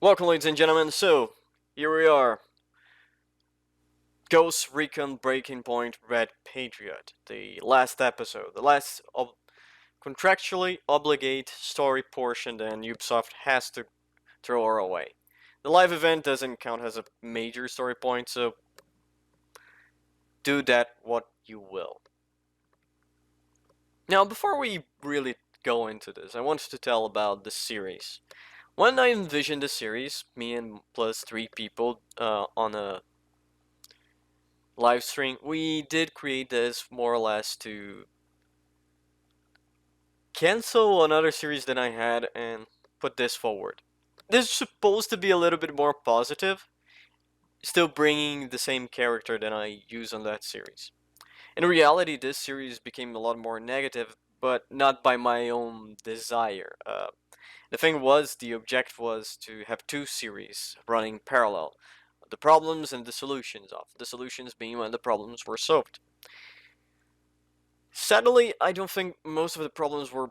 Welcome, ladies and gentlemen. So, here we are. Ghost Recon Breakpoint Red Patriot. The last episode. The last contractually obligate story portion that Ubisoft has to throw away. The live event doesn't count as a major story point, so do that what you will. Now, before we really go into this, I wanted to tell about the series. When I envisioned the series, me and plus 3 people on a live stream, we did create this more or less to cancel another series that I had and put this forward. This is supposed to be a little bit more positive, still bringing the same character that I use on that series. In reality, this series became a lot more negative, but not by my own desire. The thing was, the objective was to have 2 series running parallel. The problems and the solutions of. The solutions being when the problems were solved. Sadly, I don't think most of the problems were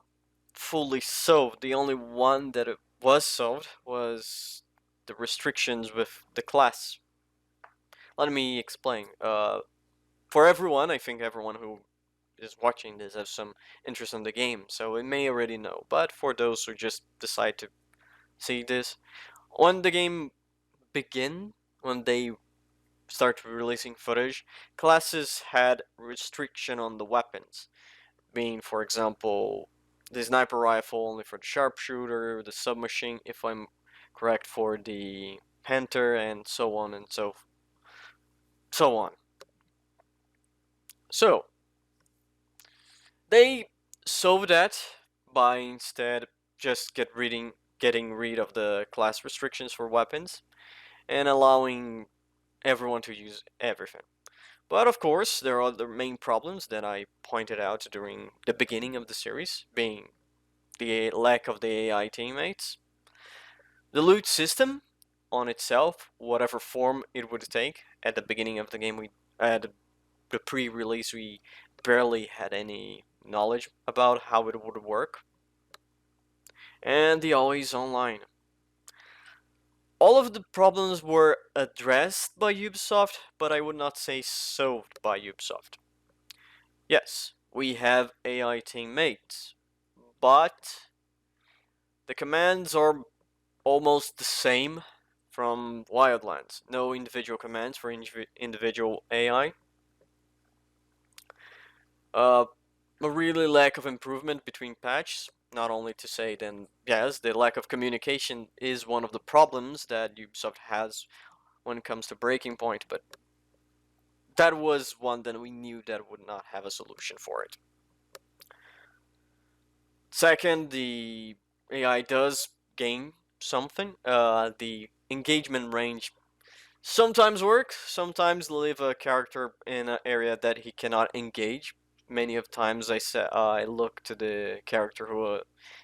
fully solved. The only one that it was solved was the restrictions with the class. Let me explain. For everyone, I think everyone who is watching this has some interest in the game, so it may already know. But for those who just decide to see this, when the game begin, when they start releasing footage, classes had restriction on the weapons, being, for example, the sniper rifle only for the sharpshooter, the submachine, if I'm correct, for the Panther, and so on and so on. So they solved that by instead just getting rid of the class restrictions for weapons and allowing everyone to use everything. But of course, there are other main problems that I pointed out during the beginning of the series, being the lack of the AI teammates, the loot system on itself, whatever form it would take. At the beginning of the game, at the pre-release, we barely had any knowledge about how it would work, and the always online. All of the problems were addressed by Ubisoft, but I would not say solved by Ubisoft. Yes, we have AI teammates, but the commands are almost the same from Wildlands. No individual commands for individual AI. A really lack of improvement between patches. Not only to say then, yes, the lack of communication is one of the problems that Ubisoft has when it comes to Breakpoint, but that was one that we knew that would not have a solution for it. Second, the AI does gain something. The engagement range sometimes works, sometimes leave a character in an area that he cannot engage. Many of times I look to the character who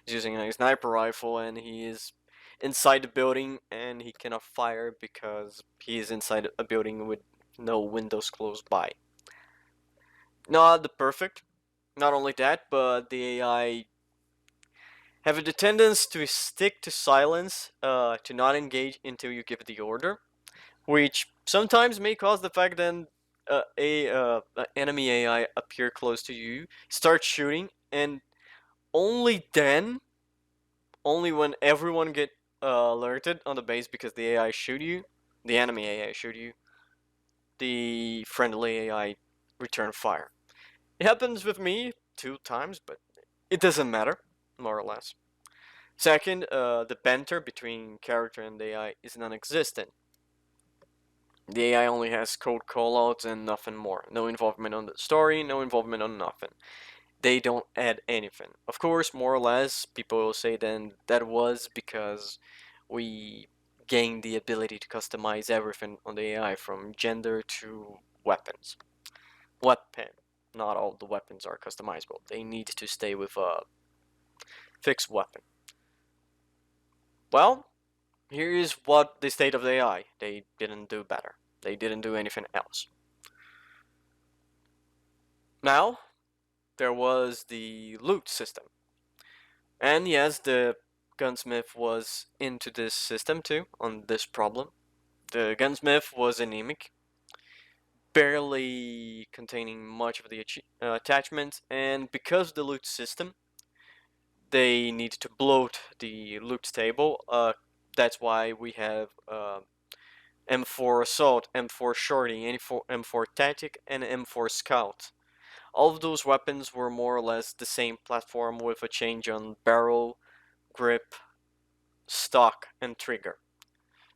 is using a sniper rifle and he is inside the building and he cannot fire because he is inside a building with no windows close by. Not the perfect. Not only that, but the AI have the tendency to stick to silence, to not engage until you give the order, which sometimes may cause the fact that enemy AI appear close to you, start shooting, and only then, only when everyone get alerted on the base because the AI shoot you, the enemy AI shoot you, the friendly AI return fire. It happens with me 2 times, but it doesn't matter, more or less. Second, the banter between character and AI is non-existent. The AI only has code callouts and nothing more. No involvement on the story, no involvement on nothing. They don't add anything. Of course, more or less, people will say then that was because we gained the ability to customize everything on the AI from gender to weapons. Weapon. Not all the weapons are customizable. They need to stay with a fixed weapon. Well, here is what the state of the AI. They didn't do better. They didn't do anything else. Now, there was the loot system. And yes, the Gunsmith was into this system too, on this problem. The Gunsmith was anemic, barely containing much of the attachments, and because of the loot system, they need to bloat the loot table. That's why we have M4 Assault, M4 Shorty, M4 Tactic, and M4 Scout. All of those weapons were more or less the same platform with a change on barrel, grip, stock, and trigger.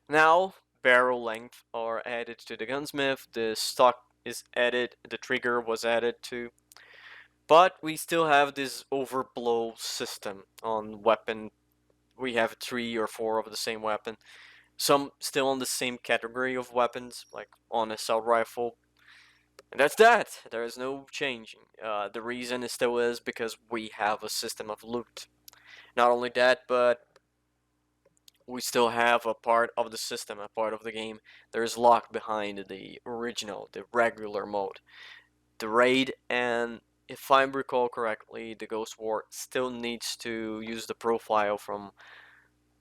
Now, barrel length are added to the gunsmith, the stock is added, the trigger was added to, but we still have this overblow system on weapon. We have 3 or 4 of the same weapon. Some still in the same category of weapons, like on assault rifle. And that's that. There is no changing. The reason it still is because we have a system of loot. Not only that, but we still have a part of the system, a part of the game that is locked behind the original, the regular mode. The raid, and if I recall correctly, the Ghost War still needs to use the profile from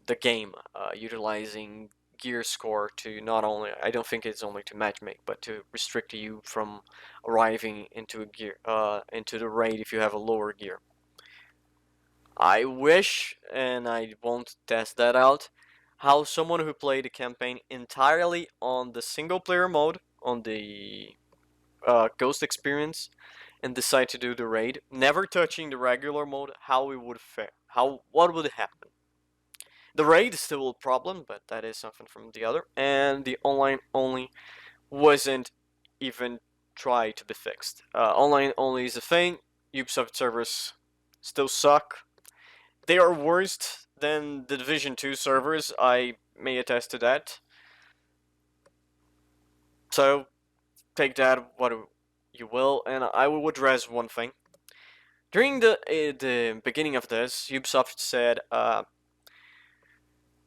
the game, utilizing gear score to not only, I don't think it's only to matchmake, but to restrict you from arriving into a gear, into the raid if you have a lower gear. I wish, and I won't test that out, how someone who played the campaign entirely on the single player mode, on the Ghost experience, and decide to do the raid, never touching the regular mode, how it would fare, what would happen. The raid is still a problem, but that is something from the other, and the online only wasn't even tried to be fixed. Online only is a thing. Ubisoft servers still suck. They are worse than the Division 2 servers, I may attest to that. So, take that what you will, and I will address one thing. During the beginning of this, Ubisoft said,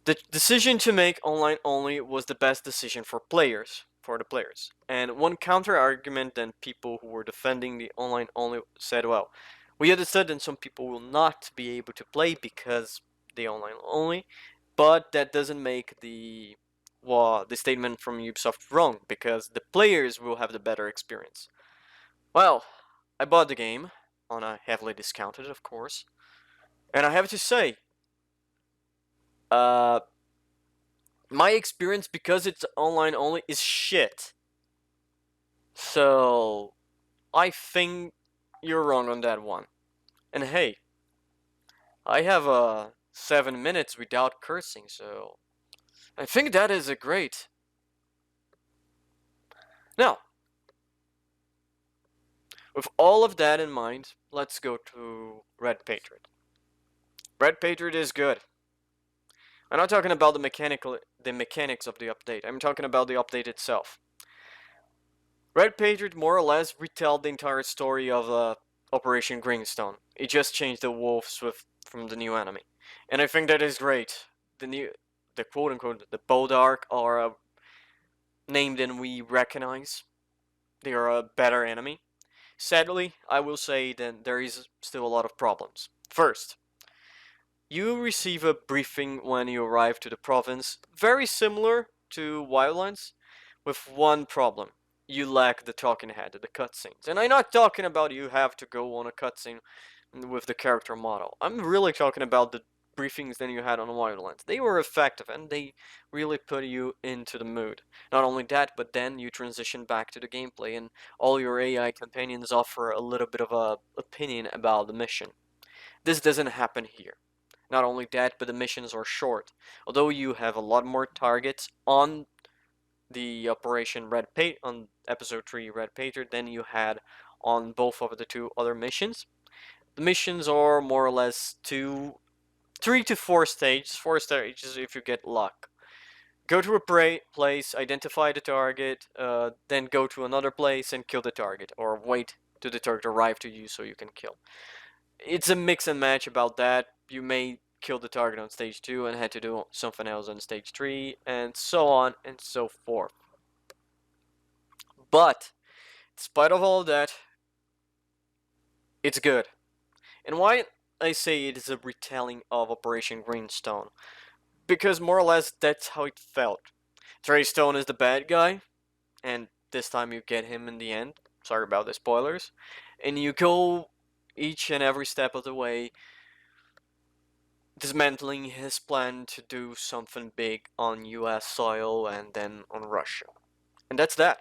the decision to make online only was the best decision for the players. And one counter argument then people who were defending the online only said, well, we understood that some people will not be able to play because they online only, but that doesn't make the statement from Ubisoft wrong, because the players will have the better experience. Well, I bought the game on a heavily discounted, of course, and I have to say, uh, my experience, because it's online only, is shit. So, I think you're wrong on that one. And hey, I have 7 minutes without cursing, so I think that is a great. Now, with all of that in mind, let's go to Red Patriot. Red Patriot is good. I'm not talking about the mechanics of the update. I'm talking about the update itself. Red Patriot more or less retold the entire story of Operation Greenstone. It just changed the wolves from the new enemy, and I think that is great. The quote unquote the Bodark are a name than we recognize. They are a better enemy. Sadly, I will say that there is still a lot of problems. First, you receive a briefing when you arrive to the province, very similar to Wildlands, with one problem. You lack the talking head, the cutscenes. And I'm not talking about you have to go on a cutscene with the character model. I'm really talking about the briefings that you had on Wildlands. They were effective and they really put you into the mood. Not only that, but then you transition back to the gameplay and all your AI companions offer a little bit of a opinion about the mission. This doesn't happen here. Not only that, but the missions are short. Although you have a lot more targets on the Operation Red Patriot, on Episode 3 Red Patriot, than you had on both of the 2 other missions. The missions are more or less 3 to 4 stages. 4 stages if you get luck. Go to a place, identify the target, then go to another place and kill the target, or wait till the target arrive to you so you can kill. It's a mix and match about that. You may kill the target on stage 2 and had to do something else on stage 3, and so on and so forth. But, in spite of all of that, it's good. And why I say it is a retelling of Operation Greenstone? Because more or less that's how it felt. Trey Stone is the bad guy, and this time you get him in the end. Sorry about the spoilers. And you go each and every step of the way dismantling his plan to do something big on US soil and then on Russia. And that's that.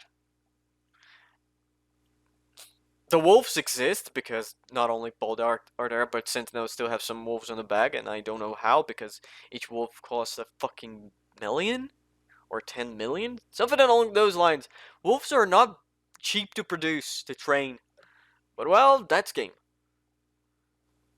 The wolves exist because not only Bodark are there, but Sentinels still have some wolves on the bag, and I don't know how because each wolf costs a fucking million or 10 million? Something along those lines. Wolves are not cheap to produce, to train. But well, that's game.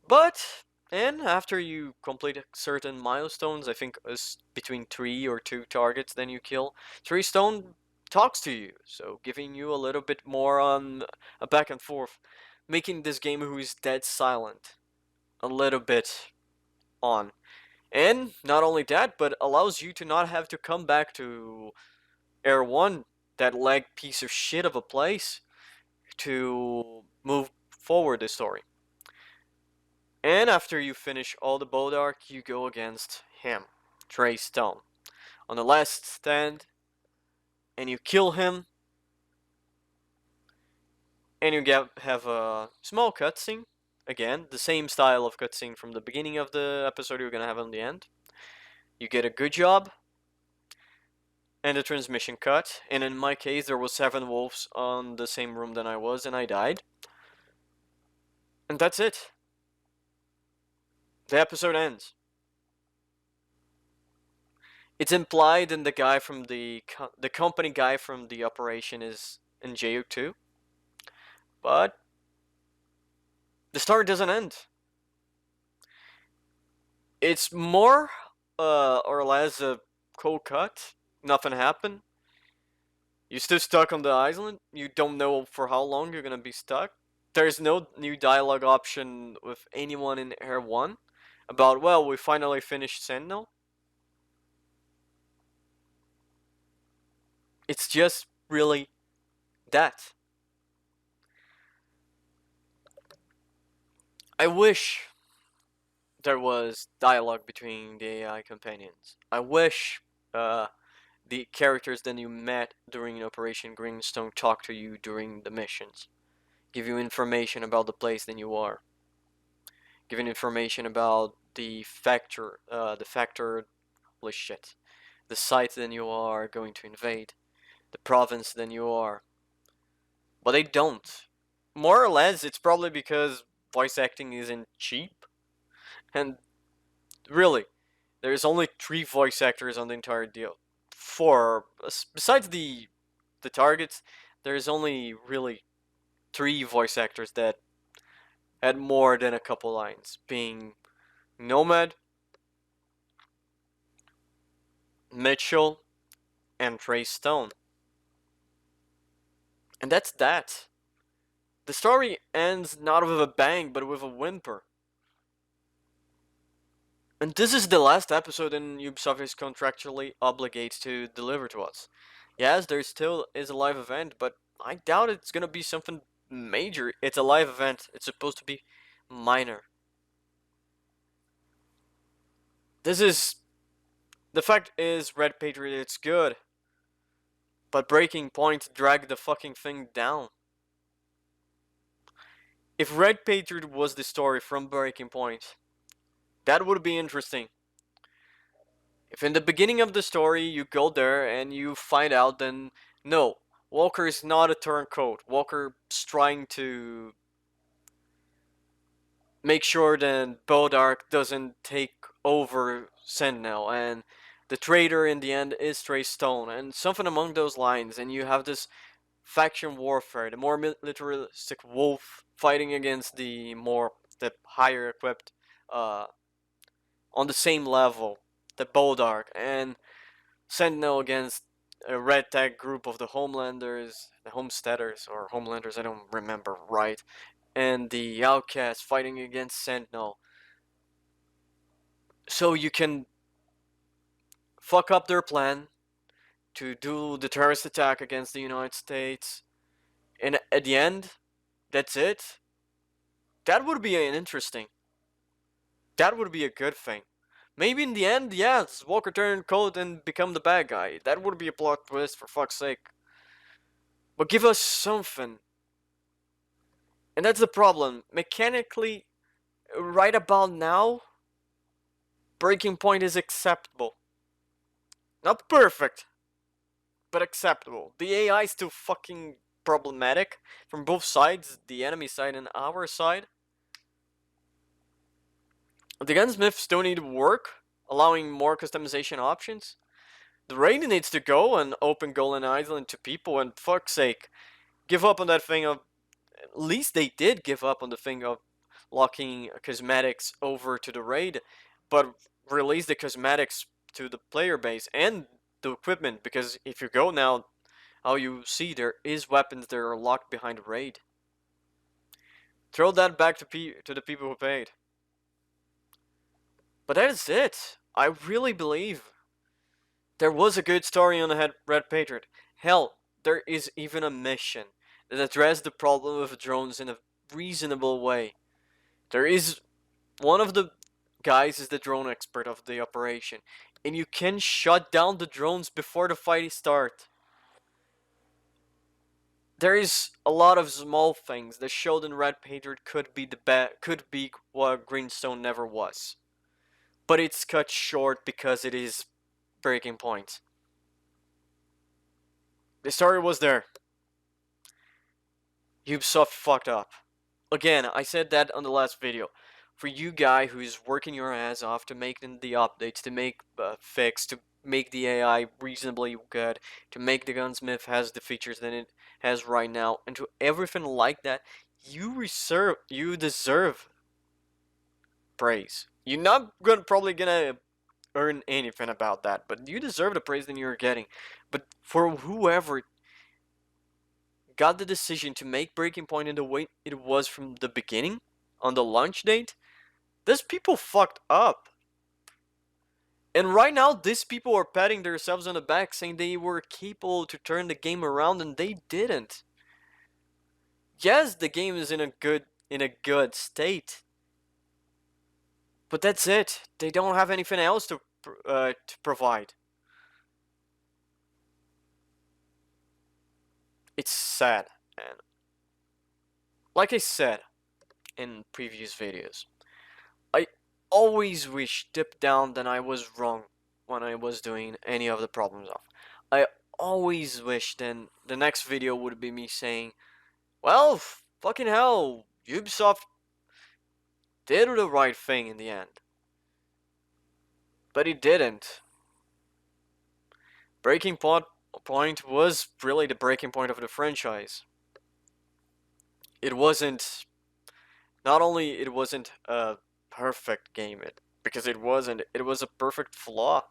But, and after you complete certain milestones, I think it's between 3 or 2 targets then you kill, 3 stone talks to you, so giving you a little bit more on a back and forth, making this game who is dead silent a little bit on. And not only that, but allows you to not have to come back to Air 1, that lag piece of shit of a place, to move forward the story. And after you finish all the Bodark, you go against him, Trey Stone, on the last stand, and you kill him, and you have a small cutscene. Again, the same style of cutscene from the beginning of the episode you're gonna have on the end. You get a good job, and the transmission cut. And in my case, there was 7 wolves on the same room than I was, and I died. And that's it. The episode ends. It's implied in the guy from the company guy from the operation is in jail too, but the story doesn't end. It's more or less a cold cut. Nothing happened. You're still stuck on the island. You don't know for how long you're gonna be stuck. There's no new dialogue option with anyone in Air 1 about, well, we finally finished Sentinel. It's just really that. I wish there was dialogue between the AI companions. I wish the characters that you met during Operation Greenstone talk to you during the missions, give you information about the place that you are, giving information about the factor, holy shit, the site that you are going to invade, the province that you are. But they don't. More or less, it's probably because voice acting isn't cheap, and really, there's only 3 voice actors on the entire deal. 4, besides the targets, there's only really 3 voice actors that had more than a couple lines, being Nomad, Mitchell, and Trey Stone. And that's that. The story ends not with a bang, but with a whimper. And this is the last episode and Ubisoft is contractually obligated to deliver to us. Yes, there still is a live event, but I doubt it's gonna be something major. It's a live event. It's supposed to be minor. This is... The fact is, Red Patriot, it's good. But Breaking Point dragged the fucking thing down. If Red Patriot was the story from Breaking Point, that would be interesting. If in the beginning of the story you go there and you find out, then no, Walker is not a turncoat. Walker's trying to make sure that Bodark doesn't take over Sentinel, and the traitor in the end is Trey Stone, and something among those lines, and you have this faction warfare, the more militaristic wolf fighting against the higher equipped, on the same level, the Bodark, and Sentinel against a red tag group of the Homelanders, the Homesteaders, or Homelanders, I don't remember right, and the Outcasts fighting against Sentinel. So you can fuck up their plan to do the terrorist attack against the United States, and at the end, that's it. That would be an interesting. That would be a good thing. Maybe in the end, yes, Walker turn cold and become the bad guy. That would be a plot twist, for fuck's sake. But give us something. And that's the problem. Mechanically, right about now, Breaking Point is acceptable. Not perfect, but acceptable. The AI is still fucking problematic from both sides, the enemy side and our side. The gunsmiths still need work, allowing more customization options. The raid needs to go and open Golden Island to people, and fuck's sake, give up on that thing of. At least they did give up on the thing of locking cosmetics over to the raid, but release the cosmetics to the player base and the equipment, because if you go now, how you see there is weapons that are locked behind the raid. Throw that back to the people who paid. But that is it. I really believe there was a good story on the Red Patriot. Hell, there is even a mission that addressed the problem of drones in a reasonable way. There is one of the guys is the drone expert of the operation, and you can shut down the drones before the fight starts. There is a lot of small things that showed in Red Patriot could be what Greenstone never was, but it's cut short because it is Breaking Point. The story was there. Ubisoft fucked up. Again, I said that on the last video. For you guy who's working your ass off to make the updates, to make fix, to make the AI reasonably good, to make the gunsmith has the features that it has right now, and to everything like that, you deserve praise. You're not probably gonna earn anything about that, but you deserve the praise that you're getting. But for whoever got the decision to make Breaking Point in the way it was from the beginning, on the launch date, these people fucked up. And right now, these people are patting themselves on the back saying they were capable to turn the game around and they didn't. Yes, the game is in a good state. But that's it. They don't have anything else to provide. It's sad. And like I said in previous videos, I always wish deep down that I was wrong when I was doing any of the problems off. I always wish then the next video would be me saying, well, fucking hell, Ubisoft did the right thing in the end. But it didn't. Breaking Point was really the breaking point of the franchise. It wasn't, not only it wasn't a perfect game, because it wasn't, it was a perfect flaw.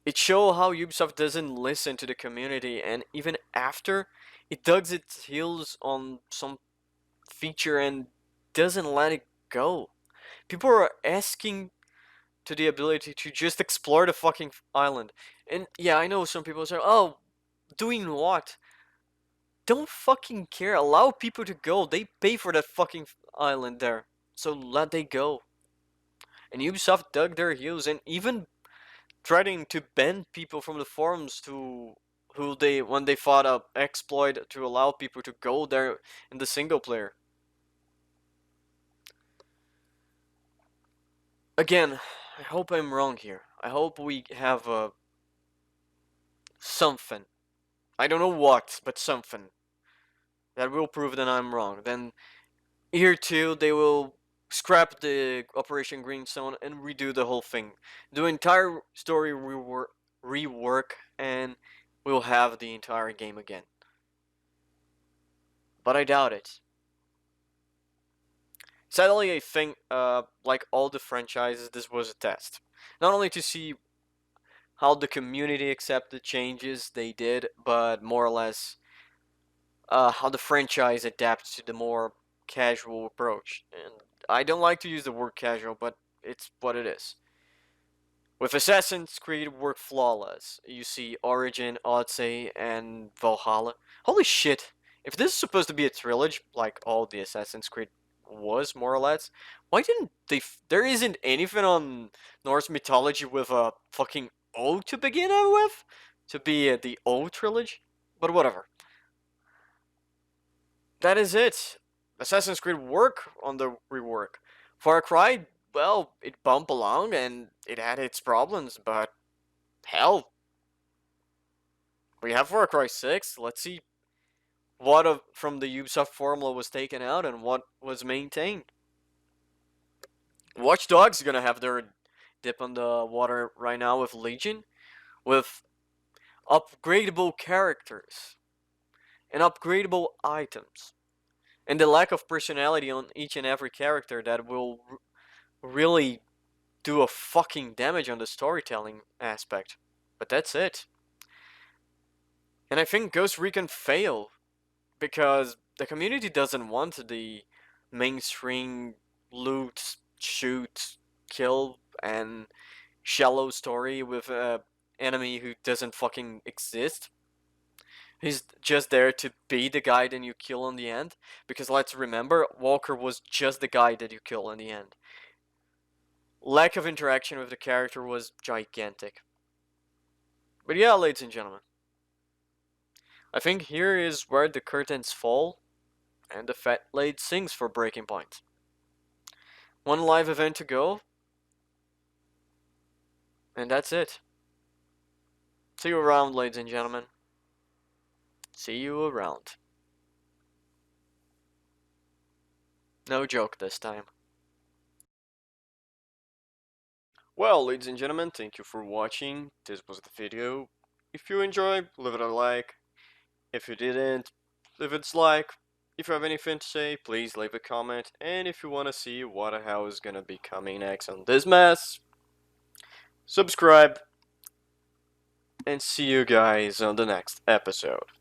It showed how Ubisoft doesn't listen to the community, and even after, it dug its heels on some feature and doesn't let it go. People are asking to the ability to just explore the fucking island. And yeah, I know some people say, oh, doing what? Don't fucking care. Allow people to go. They pay for that fucking island there. So let they go. And Ubisoft dug their heels and even trying to ban people from the forums to who they when they fought a exploit to allow people to go there in the single player. Again, I hope I'm wrong here. I hope we have something. I don't know what, but something that will prove that I'm wrong. Then here too, they will scrap the Operation Greenstone and redo the whole thing. The entire story rework, and we'll have the entire game again. But I doubt it. Sadly, I think, like all the franchises, this was a test. Not only to see how the community accepted changes they did, but more or less how the franchise adapts to the more casual approach. And I don't like to use the word casual, but it's what it is. With Assassin's Creed work flawless. You see Origin, Odyssey, and Valhalla. Holy shit! If this is supposed to be a trilogy, like all the Assassin's Creed was, more or less. Why didn't they? There isn't anything on Norse mythology with a fucking O to begin with, to be the O trilogy. But whatever. That is it. Assassin's Creed work on the rework. Far Cry, well, it bumped along and it had its problems, but hell, we have Far Cry 6. Let's see what from the Ubisoft formula was taken out and what was maintained. Watch Dogs is gonna have their dip on the water right now with Legion, with upgradable characters and upgradable items, and the lack of personality on each and every character that will really do a fucking damage on the storytelling aspect. But that's it. And I think Ghost Recon failed because the community doesn't want the mainstream loot, shoot, kill, and shallow story with a enemy who doesn't fucking exist. He's just there to be the guy that you kill in the end. Because let's remember, Walker was just the guy that you kill in the end. Lack of interaction with the character was gigantic. But yeah, ladies and gentlemen, I think here is where the curtains fall and the fat lady sings for Breaking Point. One live event to go, and that's it. See you around, ladies and gentlemen. See you around. No joke this time. Well, ladies and gentlemen, thank you for watching. This was the video. If you enjoyed, leave it a like. If you didn't, leave it a dislike. If you have anything to say, please leave a comment. And if you want to see what the hell is gonna be coming next on this mess, subscribe. And see you guys on the next episode.